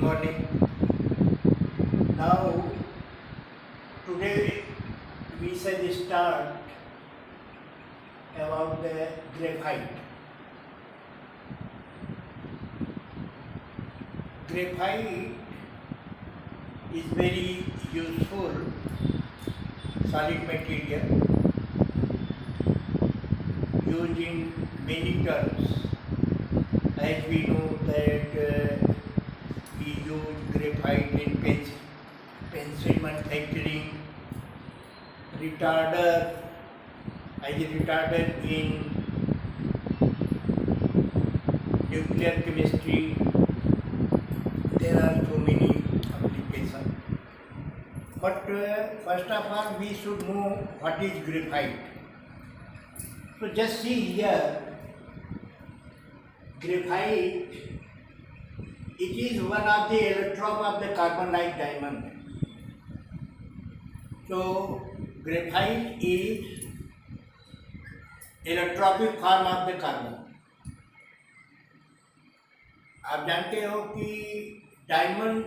morning. Now, today we shall start about the graphite. Graphite is very useful solid material used in many terms. As we know that we use graphite in pencil manufacturing, retarder as a retarder in nuclear chemistry. There are so many applications. But first of all, we should know what is graphite. So just see here, graphite, it is one of the electron of the carbon-like diamond. So graphite is electronic form of the carbon. आप जानते हो कि diamond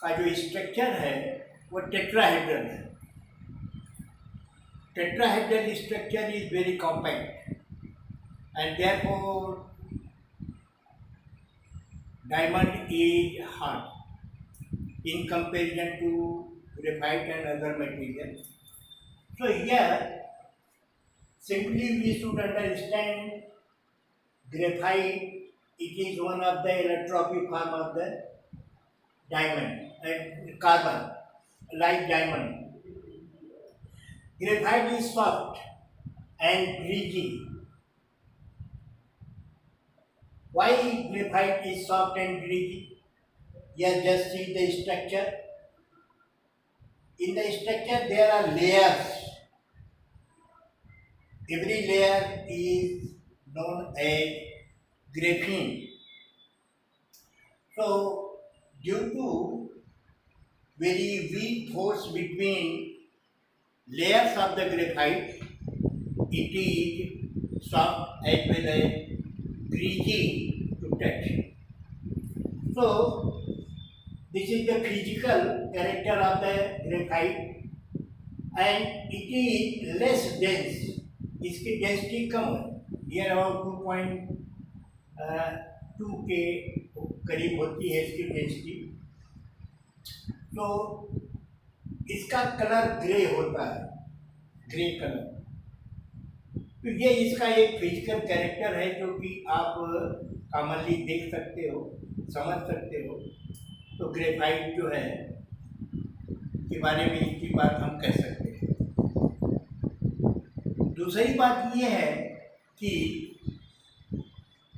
का जो structure है वो tetrahedral है। Tetrahedral structure is very compact and therefore diamond is hard in comparison to graphite and other materials. So here simply we should understand graphite, it is one of the electropic form of the diamond and carbon, like diamond. Graphite is soft and greasy. Why graphite is soft and greasy? Here just see the structure. In the structure there are layers. Every layer is known as graphene. So due to very weak force between layers of the graphite, it is soft as well as greasy to touch. So this is the physical character of the graphite and it is less dense. इसकी density कम है, near about 2.2 के करीब होती है इसकी density. तो इसका colour grey होता है, ग्रे कलर। तो ये इसका एक फिजिकल कैरेक्टर है जो कि आप कॉमनली देख सकते हो, समझ सकते हो। तो ग्रेफाइट जो है के बारे में इसकी बात हम कह सकते हैं। दूसरी बात ये है कि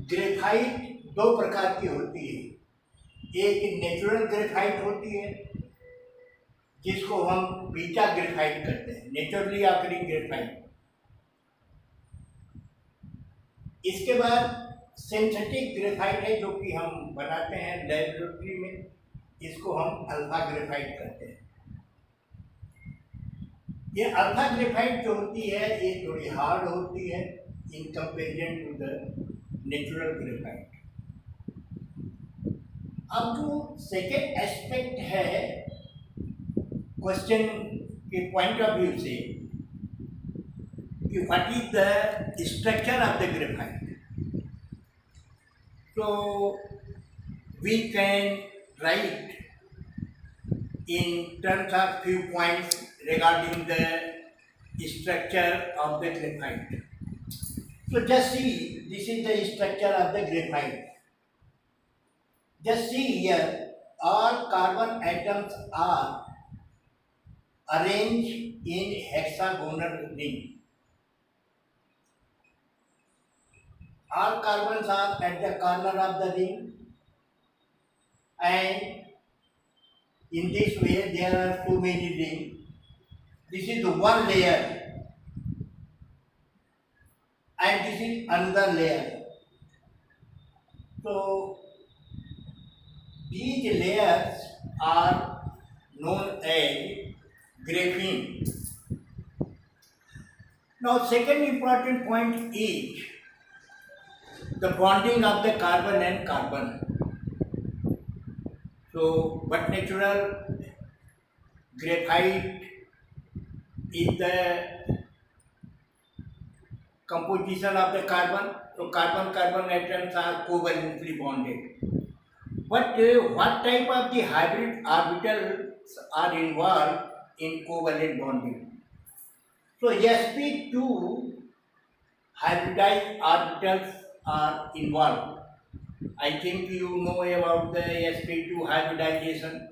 ग्रेफाइट दो प्रकार की होती है। एक नेचुरल ग्रेफाइट होती है जिसको हम बीटा ग्रेफाइट कहते हैं, नेचुरली ऑकरिंग ग्रेफाइट। इसके बाद सिंथेटिक ग्रेफाइट है जो कि हम बनाते हैं लेबोरेटरी में, इसको हम अल्फा ग्रेफाइट कहते हैं। ये अल्फा ग्रेफाइट जो होती है ये थोड़ी हार्ड होती है in comparison to the natural graphite. अब जो सेकेंड एस्पेक्ट है क्वेश्चन के पॉइंट ऑफ व्यू से कि what is the structure of the graphite, so we can write in terms of few points regarding the structure of the graphite. So just see, this is the structure of the graphite. Just see here, all carbon atoms are arranged in hexagonal ring. All carbons are at the corner of the ring, and in this way there are too many rings. This is one layer and this is another layer. So these layers are known as graphene. Now second important point is the bonding of the carbon and carbon. So, but natural graphite is the composition of the carbon. So, carbon atoms are covalently bonded. But what type of the hybrid orbitals are involved in covalent bonding? So, sp2 hybridized orbitals are involved. I think you know about the sp2 hybridization.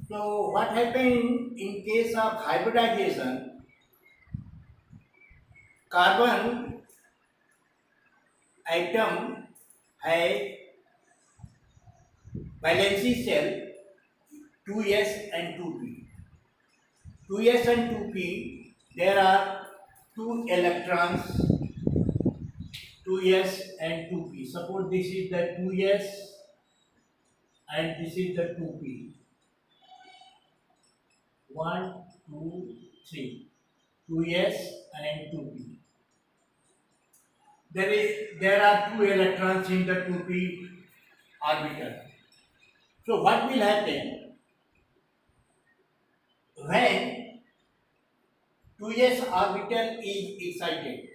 So, what happened in case of hybridization? Carbon atom has valency shell 2s and 2p. 2s and 2p, there are two electrons, 2s and 2p. Suppose this is the 2s and this is the 2p. 1, 2, 3. 2s and 2p. There are two electrons in the 2p orbital. So what will happen when 2s orbital is excited?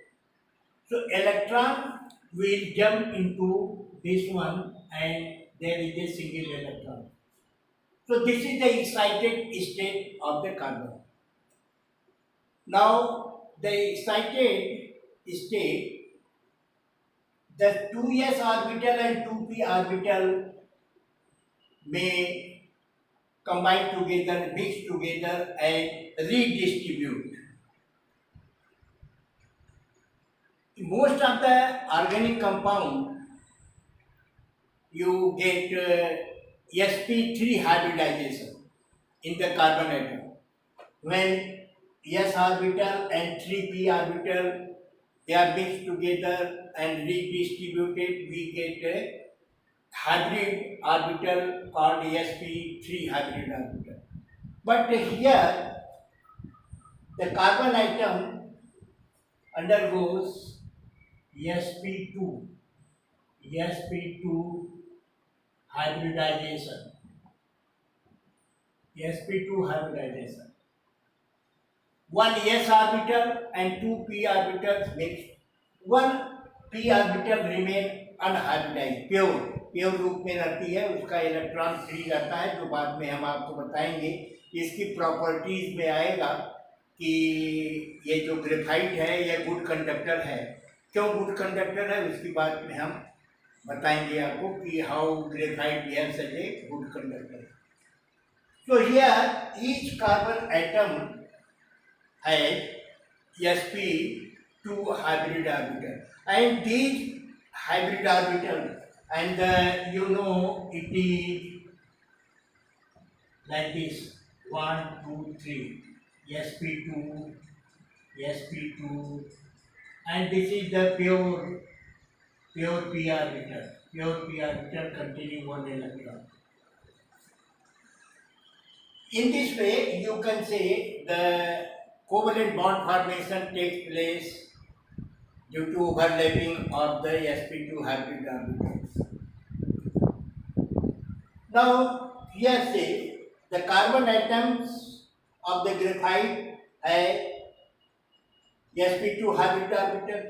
So electron will jump into this one and there is a single electron. So this is the excited state of the carbon. Now the excited state, the 2s orbital and 2p orbital may combine together, mix together and redistribute. Most of the organic compound you get sp3 hybridization in the carbon atom. When s orbital and 3p orbital they are mixed together and redistributed, we get a hybrid orbital called sp3 hybrid orbital. But here the carbon atom undergoes sp2 hybridization. sp2 hybridization. One s orbital and two p orbitals mixed. One p orbital remain unhybridized, pure रूप में रहती है, उसका electron free रहता है, जो बाद में हम आपको बताएंगे। इसकी प्रॉपर्टीज में आएगा कि ये जो ग्रेफाइट है ये गुड कंडक्टर है। क्यों गुड कंडक्टर है उसकी बात में हम बताएंगे आपको कि how graphite behaves as a good conductor. So here each carbon atom has sp2 hybrid orbital, and these hybrid orbital, and you know it is like this 1, 2, 3 sp2 sp2, and this is the pure p orbital. Pure p orbital containing one electron. In this way, you can say the covalent bond formation takes place due to overlapping of the sp2 hybrid orbitals. Now, here say the carbon atoms of the graphite have sp2 hybrid orbital.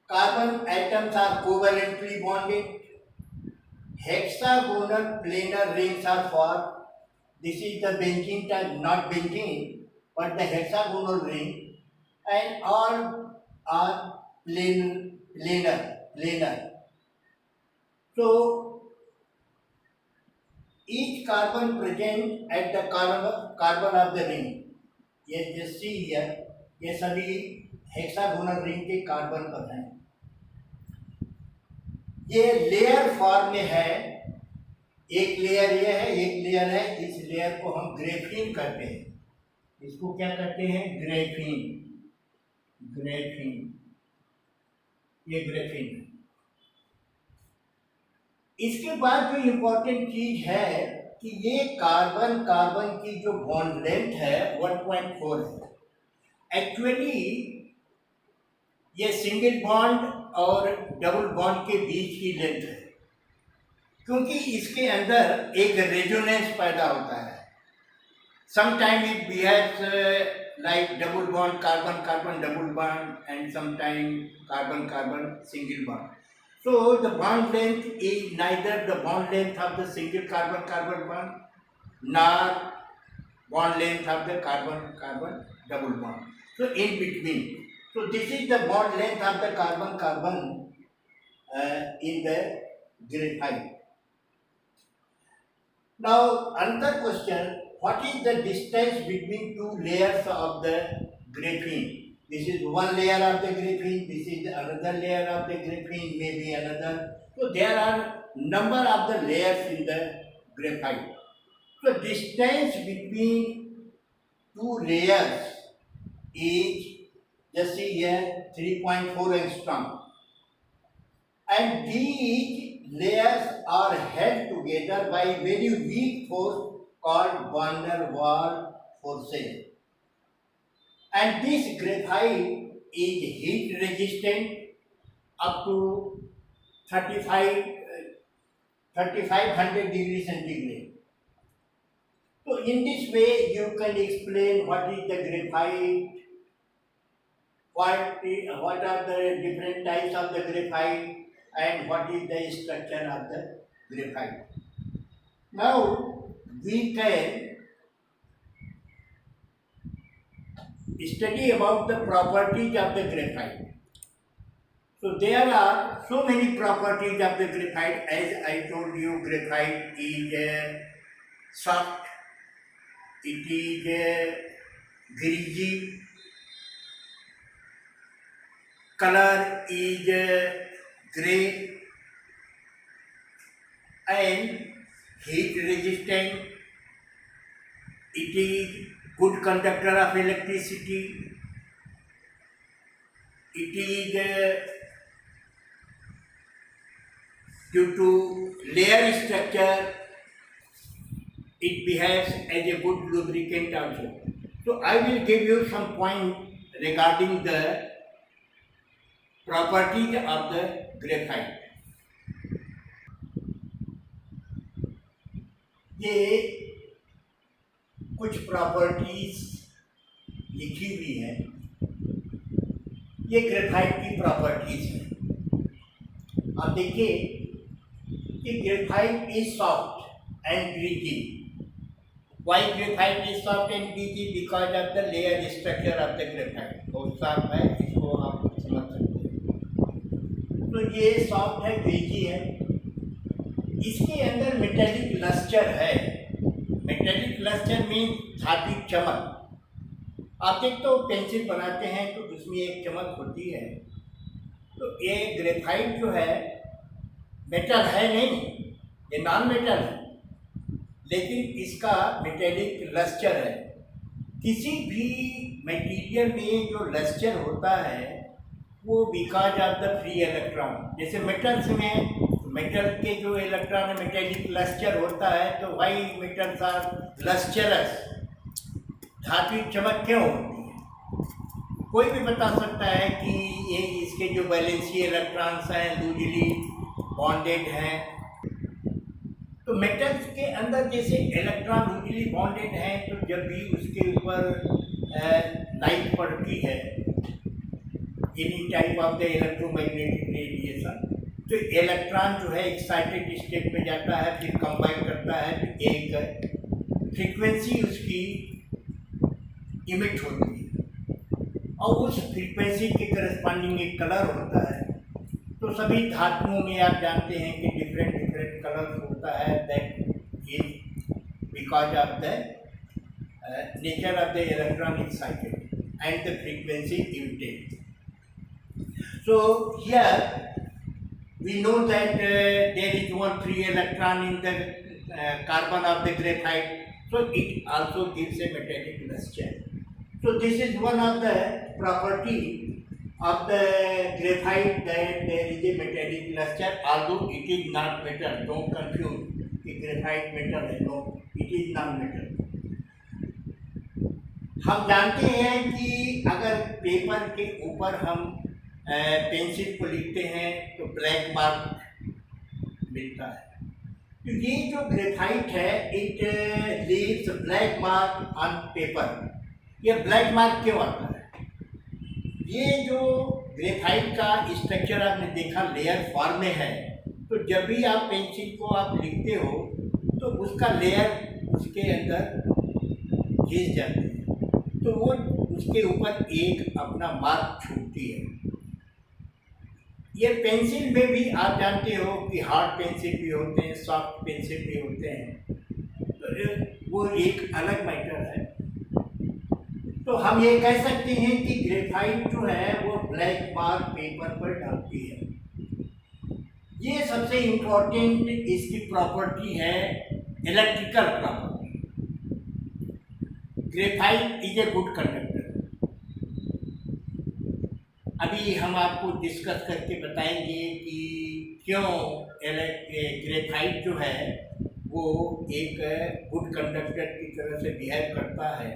Carbon atoms are covalently bonded. Hexagonal planar rings are formed. This is the benzene type, not benzene, but the hexagonal ring, and all are planar. So each carbon present at the carbon of the ring. ये just see here, ये सभी hexagonal ring के carbon पर हैं। ये layer form में है, एक लेयर ये है, एक लेयर है, इस लेयर को हम ग्रेफीन कहते हैं। इसको क्या कहते हैं? ग्रेफीन। ये ग्रेफीन है। इसके बाद जो इम्पोर्टेंट चीज है कि ये कार्बन की जो बॉन्ड लेंथ है 1.4 है। एक्चुअली ये सिंगल बॉन्ड और डबल बॉन्ड के बीच की लेंथ है। क्योंकि इसके अंदर एक रेजोनेंस पैदा होता है. Sometimes it behaves like double bond, carbon carbon double bond, and sometimes carbon carbon single bond. So the bond length is neither the bond length of the single carbon carbon bond nor bond length of the carbon carbon double bond. So in between. So this is the bond length of the carbon carbon in the graphite. Now another question, what is the distance between two layers of the graphene? This is one layer of the graphene, this is another layer of the graphene, maybe another. So there are number of the layers in the graphite. So distance between two layers is, just see here, 3.4 angstrom. And these layers are held together by very weak force called van der Waals forces. And this graphite is heat resistant up to 3500 degrees centigrade. So in this way you can explain what is the graphite, what are the different types of the graphite, and what is the structure of the graphite. Now we can study about the properties of the graphite. So there are so many properties of the graphite. As I told you, graphite is soft, it is greasy, color is gray, and heat resistant. It is good conductor of electricity. It is due to layer structure, it behaves as a good lubricant also. So I will give you some point regarding the properties of the graphite. ये कुछ properties लिखी हुई हैं, ये graphite की properties हैं. आप देखिए कि graphite is soft and greasy. Why graphite is soft and greasy? Because of the layer structure of the graphite. बहुत साफ है, इसको आप समझ सकते हैं. तो ये सॉफ्ट है, ग्रीजी है. इसके अंदर मेटेलिक लस्टर है. मेटेलिक लस्टर मीन धात्विक चमक. आप देखते तो पेंसिल बनाते हैं तो उसमें एक चमक होती है. तो ये ग्रेफाइट जो है मेटल है नहीं, ये नॉन मेटल है, लेकिन इसका मेटेलिक लस्टर है. किसी भी मटेरियल में जो लस्टर होता है वो because of the free electron. जैसे मेटल्स में मेटल के जो इलेक्ट्रॉन है मेटेलिक लस्टर होता है, तो वाई मेटल्स आर लस्टरस. धात्विक चमक क्यों होती है? कोई भी बता सकता है कि ये इसके जो वैलेंसी इलेक्ट्रॉन्स हैं लूजली बॉन्डेड हैं. तो मेटल्स के अंदर जैसे इलेक्ट्रॉन लूजली बॉन्डेड हैं, तो जब भी उसके ऊपर लाइट पड़ती है, any type of the electromagnetic radiation, तो इलेक्ट्रॉन जो है एक्साइटेड स्टेट में जाता है, फिर कंबाइन करता है, तो एक फ्रीक्वेंसी उसकी इमिट होती है और उस फ्रीक्वेंसी के करस्पॉन्डिंग एक कलर होता है. तो सभी धातुओं में आप जानते हैं कि डिफरेंट डिफरेंट कलर होता है. That is because of the nature of the electron excited and the frequency emitted. So here we know that there is one free electron in the carbon of the graphite, so it also gives a metallic luster. So this is one of the property of the graphite, that there is a metallic luster, although it is not metal. Don't confuse कि graphite metal है. No, it is not metal. हम जानते हैं कि अगर paper के ऊपर हम पेंसिल को लिखते हैं तो ब्लैक मार्क मिलता है. तो ये जो ग्रेफाइट है it leaves black mark on paper. ये ब्लैक मार्क क्यों आता है? ये जो ग्रेफाइट का स्ट्रक्चर आपने देखा लेयर फॉर्म में है, तो जब भी आप पेंसिल को आप लिखते हो तो उसका लेयर उसके अंदर घिस जाती है, तो वो उसके ऊपर एक अपना मार्क छोड़ती है। ये पेंसिल में भी आप जानते हो कि हार्ड पेंसिल भी होते हैं, सॉफ्ट पेंसिल भी होते हैं, तो वो एक अलग मैटर है। तो हम ये कह सकते हैं कि ग्रेफाइट जो है वो ब्लैक मार्क पेपर पर डालती है। ये सबसे इम्पोर्टेंट इसकी प्रॉपर्टी है, electrical property. Graphite is a good conductor. अभी हम आपको डिस्कस करके बताएंगे कि क्यों ग्रेफाइट जो है वो एक गुड कंडक्टर की तरह से बिहेव करता है,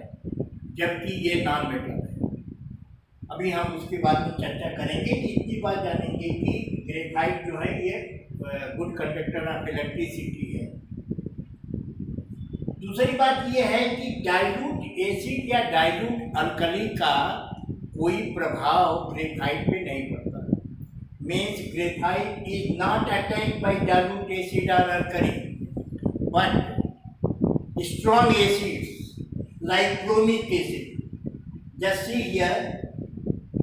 जबकि ये नॉन मेटल है। अभी हम उसके बाद में चर्चा करेंगे। इतनी बात जानेंगे कि ग्रेफाइट जो है ये गुड कंडक्टर ऑफ इलेक्ट्रिसिटी है। दूसरी बात ये है कि डाइल्यूट एसिड या डाइल्यूट अल्कली का कोई प्रभाव ग्रेफाइट पे नहीं पड़ता। Means graphite is not attacked by dilute acid और alkali, but strong acids like chromic acid. Just see here,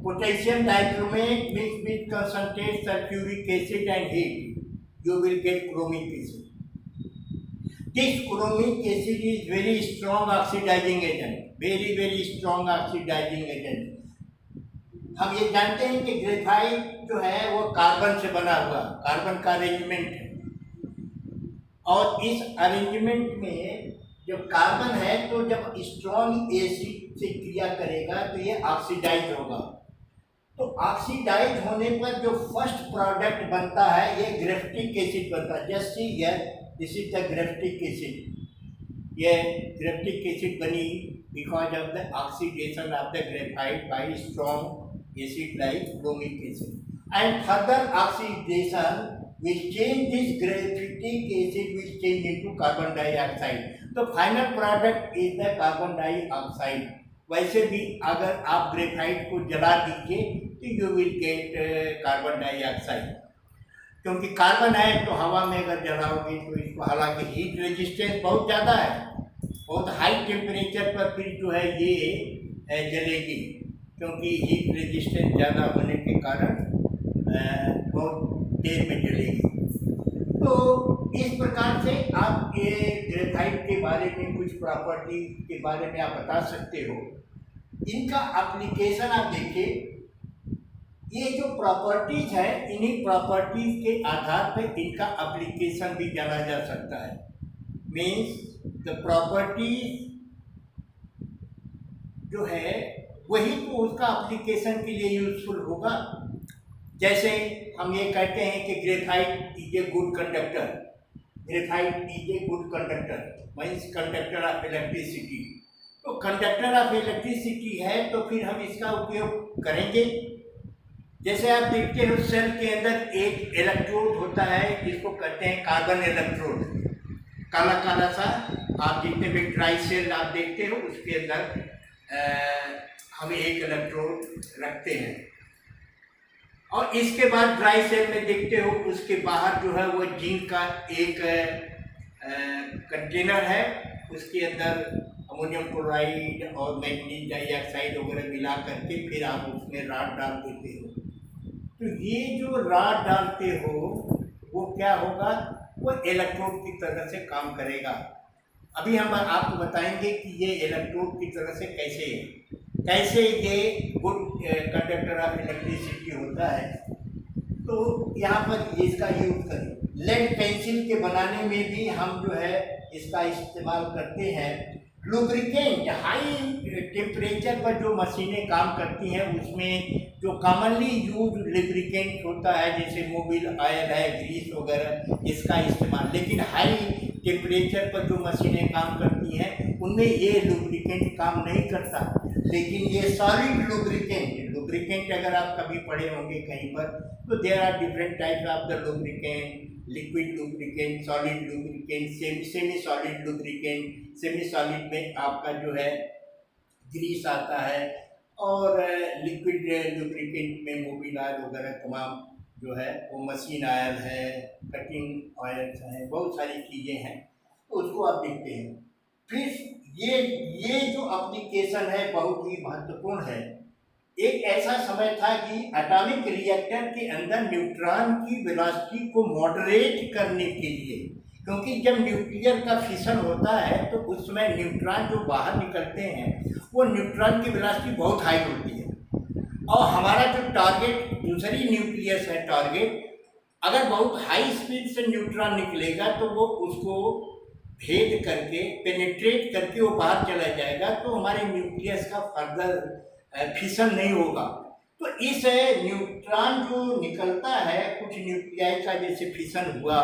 potassium dichromate mixed with concentrated sulfuric acid and heat, you will get chromic acid. This chromic acid is very strong oxidizing agent, very strong oxidizing agent. हम ये जानते हैं कि graphite जो है वो carbon से बना हुआ, कार्बन का अरेंजमेंट है, और इस अरेंजमेंट में जब कार्बन है तो जब स्ट्रॉन्ग एसिड से क्रिया करेगा तो ये ऑक्सीडाइज होगा। तो ऑक्सीडाइज होने पर जो फर्स्ट प्रोडक्ट बनता है ये ग्रेफ्टिक एसिड बनता है। Just see here, this is the graphitic acid. ये ग्रेफ्टिक एसिड बनी because of the oxidation of the graphite by strong acid like chromic acid, and further oxidation will change this graphitic acid will change into carbon dioxide. तो final product is the carbon dioxide. वैसे भी अगर आप graphite को जला दीजिए तो you will get carbon dioxide, क्योंकि कार्बन है तो हवा में अगर जलाओगे तो इसको, हालांकि हीट रेजिस्टेंस बहुत ज़्यादा है, बहुत हाई टेम्परेचर पर फिर जो है ये जलेगी, क्योंकि हीट रेजिस्टेंस ज़्यादा होने के कारण बहुत देर में जलेगी। तो इस प्रकार से आप ये ग्रेफाइट के बारे में कुछ प्रॉपर्टी के बारे में आप बता सकते हो। इनका एप्लीकेशन आप देखिए, ये जो प्रॉपर्टीज है इन्हीं प्रॉपर्टीज के आधार पर इनका एप्लीकेशन भी जाना जा सकता है। मीन्स द प्रॉपर्टीज जो है वही तो उसका एप्लीकेशन के लिए यूजफुल होगा। जैसे हम ये कहते हैं कि graphite is a good conductor, graphite is a good conductor means conductor of electricity. तो कंडक्टर ऑफ इलेक्ट्रिसिटी है तो फिर हम इसका उपयोग करेंगे। जैसे आप देखते हो सेल के अंदर एक इलेक्ट्रोड होता है जिसको कहते हैं कार्बन इलेक्ट्रोड, काला काला सा। आप जितने भी ड्राई सेल आप देखते हो उसके अंदर हम एक इलेक्ट्रोड रखते हैं, और इसके बाद ड्राई सेल में देखते हो उसके बाहर जो है वो जिंक का एक कंटेनर है, उसके अंदर अमोनियम क्लोराइड और मैग्नीज डाइऑक्साइड वगैरह मिला करके फिर आप उसमें राड डाल देते हो। तो ये जो राड डालते हो वो क्या होगा, वो इलेक्ट्रोड की तरह से काम करेगा। अभी हम आपको बताएंगे कि ये इलेक्ट्रोड की तरह से कैसे ये गुड कंडक्टर ऑफ इलेक्ट्रिसिटी होता है। तो यहाँ पर इसका यूज करें। लेड पेंसिल के बनाने में भी हम जो है इसका इस्तेमाल करते हैं। लुब्रिकेंट, हाई टेम्परेचर पर जो मशीनें काम करती हैं उसमें जो कॉमनली यूज लुब्रिकेंट होता है जैसे मोबिल ऑयल है, ग्रीस वगैरह, इसका इस्तेमाल। लेकिन हाई टेम्परेचर पर जो मशीनें काम करती हैं उनमें ये लुब्रिकेंट काम नहीं करता, लेकिन ये सॉलिड लुब्रिकेंट लुब्रिकेंट अगर आप कभी पढ़े होंगे कहीं पर, तो there are different types of the lubricant, liquid lubricant, solid lubricant, semi solid lubricant. Semi solid में आपका जो है ग्रीस आता है, और लिक्विड लुब्रिकेंट में मोबिल ऑयल वगैरह तमाम जो है वो मशीन ऑयल है, कटिंग ऑयल्स हैं, बहुत सारी चीज़ें हैं, तो उसको आप देखते हैं। फिर ये जो एप्लीकेशन है बहुत ही महत्वपूर्ण है। एक ऐसा समय था कि एटॉमिक रिएक्टर के अंदर न्यूट्रॉन की वेलोसिटी को मॉडरेट करने के लिए, क्योंकि जब न्यूक्लियर का फिशन होता है तो उस समय न्यूट्रॉन जो बाहर निकलते हैं वो न्यूट्रॉन की वेलोसिटी बहुत हाई होती है, और हमारा जो टारगेट दूसरी न्यूक्लियस है टारगेट, अगर बहुत हाई स्पीड से न्यूट्रॉन निकलेगा तो वो उसको भेद करके पेनिट्रेट करके वो बाहर चला जाएगा, तो हमारे न्यूक्लियस का फर्दर फिशन नहीं होगा। तो इस न्यूट्रॉन जो निकलता है कुछ न्यूक्लियाई का जैसे फिशन हुआ,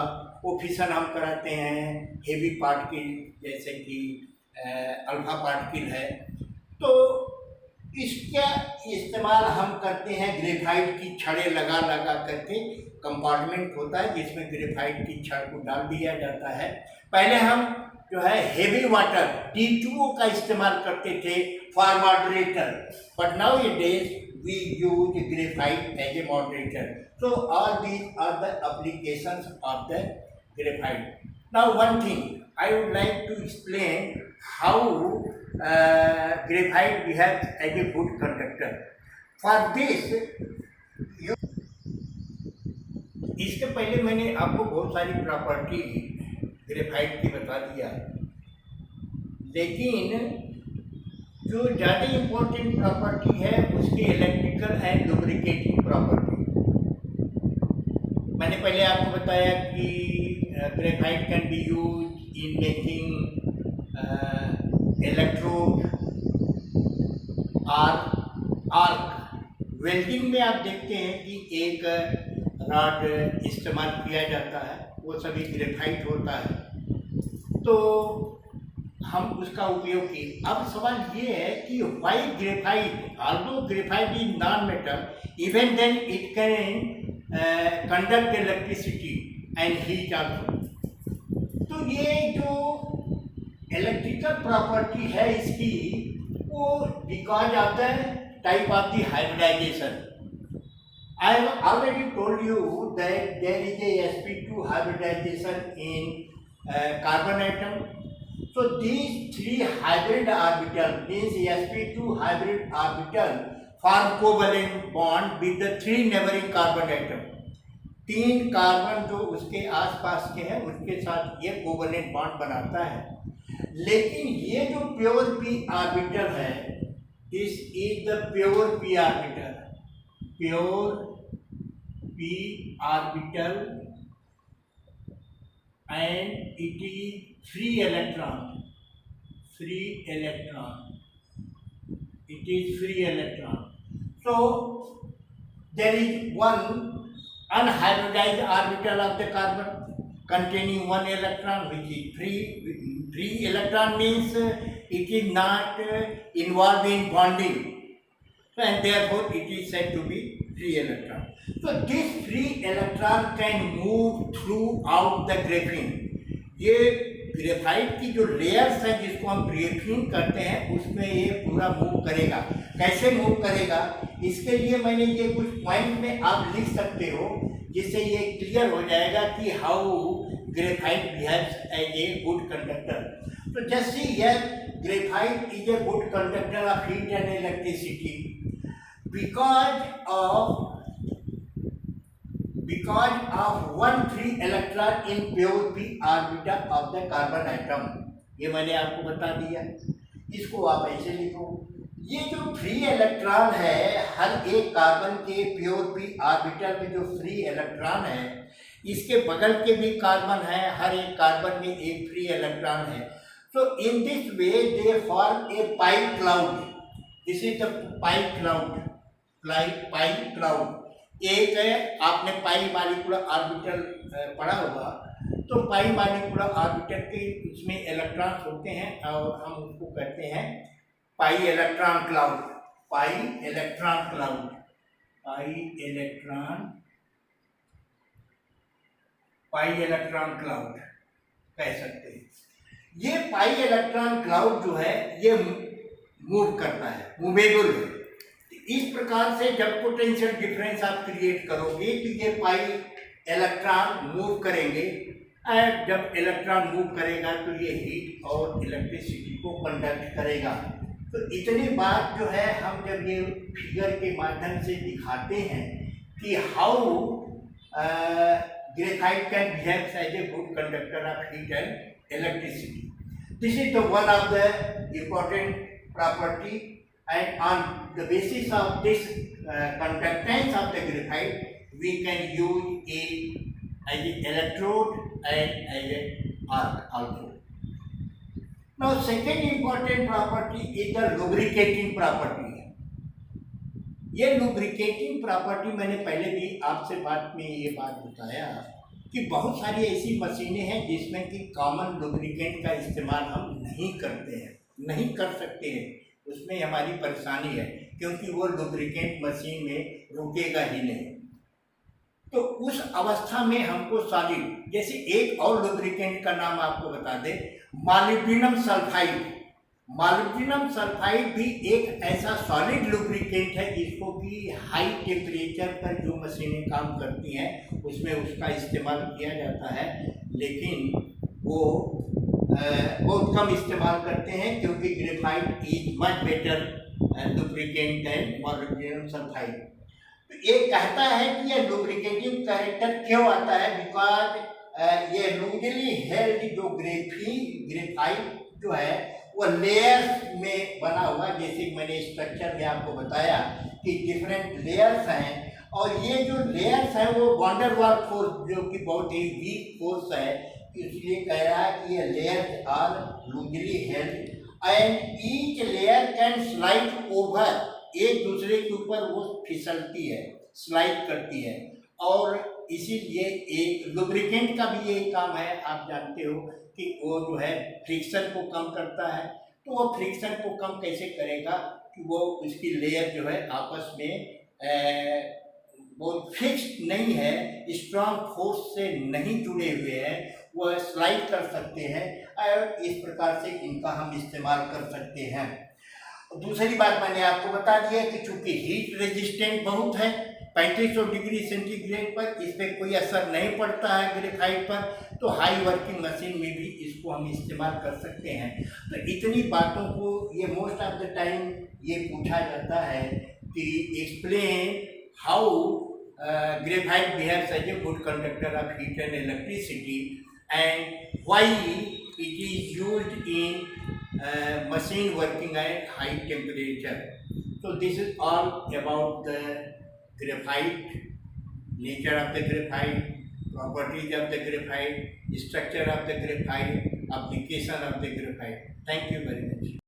वो फिशन हम कराते हैं हेवी पार्टिकल जैसे कि अल्फा पार्टिकल है, तो इसका इस्तेमाल हम करते हैं ग्रेफाइट की छड़ें लगा करके। कंपार्टमेंट होता है जिसमें ग्रेफाइट की छड़ को डाल दिया जाता है। पहले हम जो है हेवी वाटर T2O का इस्तेमाल करते थे फॉर मॉडरेटर, बट नाउ ये days we use graphite as a moderator. So all these are the applications of the graphite. Now one thing I would like to explain how graphite behaves as a good conductor. For this you इसके पहले मैंने आपको बहुत सारी property graphite की बता दिया, लेकिन जो ज़्यादा इम्पोर्टेंट प्रॉपर्टी है उसकी इलेक्ट्रिकल एंड लुब्रिकेटिंग प्रॉपर्टी। मैंने पहले आपको बताया कि graphite can be use in making electrode arc. Welding में आप देखते हैं कि एक रॉड इस्तेमाल किया जाता है, वो सभी ग्रेफाइट होता है, तो हम उसका उपयोग किए। अब सवाल ये है कि why graphite, although graphite is non metal, even then it can conduct electricity and heat also. तो ये जो इलेक्ट्रिकल प्रॉपर्टी है इसकी, वो because of the type of the hybridisation. I have already told you that there is a sp2 hybridization in carbon atom. So these three hybrid orbital means sp2 hybrid orbital form covalent bond with the three neighboring carbon atom. तीन carbon जो उसके आसपास के हैं उसके साथ ये covalent bond बनाता है। लेकिन ये जो प्योर p ऑर्बिटल है, this is the pure p orbital, pure p orbital and it is free electron, it is free electron. So there is one unhybridized orbital of the carbon containing one electron which is free electron means it is not involved in bonding, and therefore it is said to be free electron. So this free electron can move throughout the graphene. ये graphite की जो layers है जिसको हम graphene करते हैं उसमें ये पूरा मूव करेगा। कैसे मूव करेगा, इसके लिए मैंने ये कुछ पॉइंट में आप लिख सकते हो जिससे ये क्लियर हो जाएगा कि how graphite behaves as a good conductor. तो just see here, graphite is a good conductor of heat and electricity because of one free electron in pure p orbital of the carbon atom। ये मैंने आपको बता दिया, इसको आप ऐसे लिखो। ये जो फ्री इलेक्ट्रॉन है, हर एक कार्बन के प्योर p ऑर्बिटल में जो फ्री इलेक्ट्रॉन है, इसके बगल के भी कार्बन है, हर एक कार्बन में एक फ्री इलेक्ट्रॉन है। So in this way they form a pi cloud. This is the pi cloud, pi cloud। एक है, आपने पाई मॉलिक्यूलर ऑर्बिटल पढ़ा होगा, तो पाई मॉलिक्यूलर ऑर्बिटल के इसमें इलेक्ट्रॉन्स होते हैं और हम उसको कहते हैं pi electron cloud. Pi electron cloud, pi electron cloud कह सकते हैं। ये पाई इलेक्ट्रॉन क्लाउड जो है ये मूव करता है, मूवेबल है। इस प्रकार से जब पोटेंशियल डिफरेंस आप क्रिएट करोगे तो ये पाई इलेक्ट्रॉन मूव करेंगे, और जब इलेक्ट्रॉन मूव करेगा तो ये हीट और इलेक्ट्रिसिटी को कंडक्ट करेगा। तो इतनी बात जो है हम जब ये फिगर के माध्यम से दिखाते हैं कि how graphite can behave as a good conductor of heat and electricity. This is the one of the important property, and on the basis of this conductance of the graphite we can use it as an electrode and as an arc also. Now second important property is the lubricating property. ये lubricating property मैंने पहले भी आपसे बात में ये बात बताया कि बहुत सारी ऐसी मशीनें हैं जिसमें कि कॉमन लुब्रिकेंट का इस्तेमाल हम नहीं करते हैं, नहीं कर सकते हैं। उसमें हमारी परेशानी है क्योंकि वो लुब्रिकेंट मशीन में रुकेगा ही नहीं। तो उस अवस्था में हमको सॉलिड, जैसे एक और लुब्रिकेंट का नाम आपको बता दें, मॉलिब्डेनम सल्फाइड। मॉलिब्डेनम सल्फाइड भी एक ऐसा सॉलिड लुब्रिकेंट है जिसको कि हाई टेम्परेचर पर जो मशीनें काम करती हैं उसमें उसका इस्तेमाल किया जाता है, लेकिन वो बहुत कम इस्तेमाल करते हैं क्योंकि graphite is much better lubricant than molybdenum sulphide. तो ये कहता है कि ये लुब्रिकेटिंग कैरेक्टर क्यों आता है, बिकॉज ये लूजली हेल्ड जो ग्रेफाइट जो है वो लेयर्स में बना हुआ, जैसे मैंने स्ट्रक्चर में आपको बताया कि डिफरेंट लेयर्स हैं, और ये जो लेयर्स हैं वो वंडर वाल फोर्स जो कि बहुत ही वीक फोर्स है, इसलिए कह रहा है कि ये layers are loosely held and each layer can slide over, एक दूसरे के ऊपर वो फिसलती है, स्लाइड करती है, और इसीलिए एक लुब्रिकेंट का भी यही काम है। आप जानते हो कि वो जो है फ्रिक्शन को कम करता है, तो वो फ्रिक्शन को कम कैसे करेगा कि वो उसकी लेयर जो है आपस में वो फिक्स्ड नहीं है, स्ट्रॉन्ग फोर्स से नहीं जुड़े हुए हैं, वो स्लाइड कर सकते हैं, और इस प्रकार से इनका हम इस्तेमाल कर सकते हैं। दूसरी बात मैंने आपको बता दिया कि चूंकि हीट रेजिस्टेंट बहुत है, 3500 डिग्री सेंटीग्रेड पर इस पर कोई असर नहीं पड़ता है ग्रेफाइट पर, तो हाई वर्किंग मशीन में भी इसको हम इस्तेमाल कर सकते हैं। तो इतनी बातों को ये मोस्ट ऑफ द टाइम ये पूछा जाता है कि explain how graphite behaves as a good conductor of heat and electricity, and why it is used in machine working at high temperature. So this is all about the graphite, nature of the graphite, properties of the graphite, structure of the graphite, application of the graphite. Thank you very much.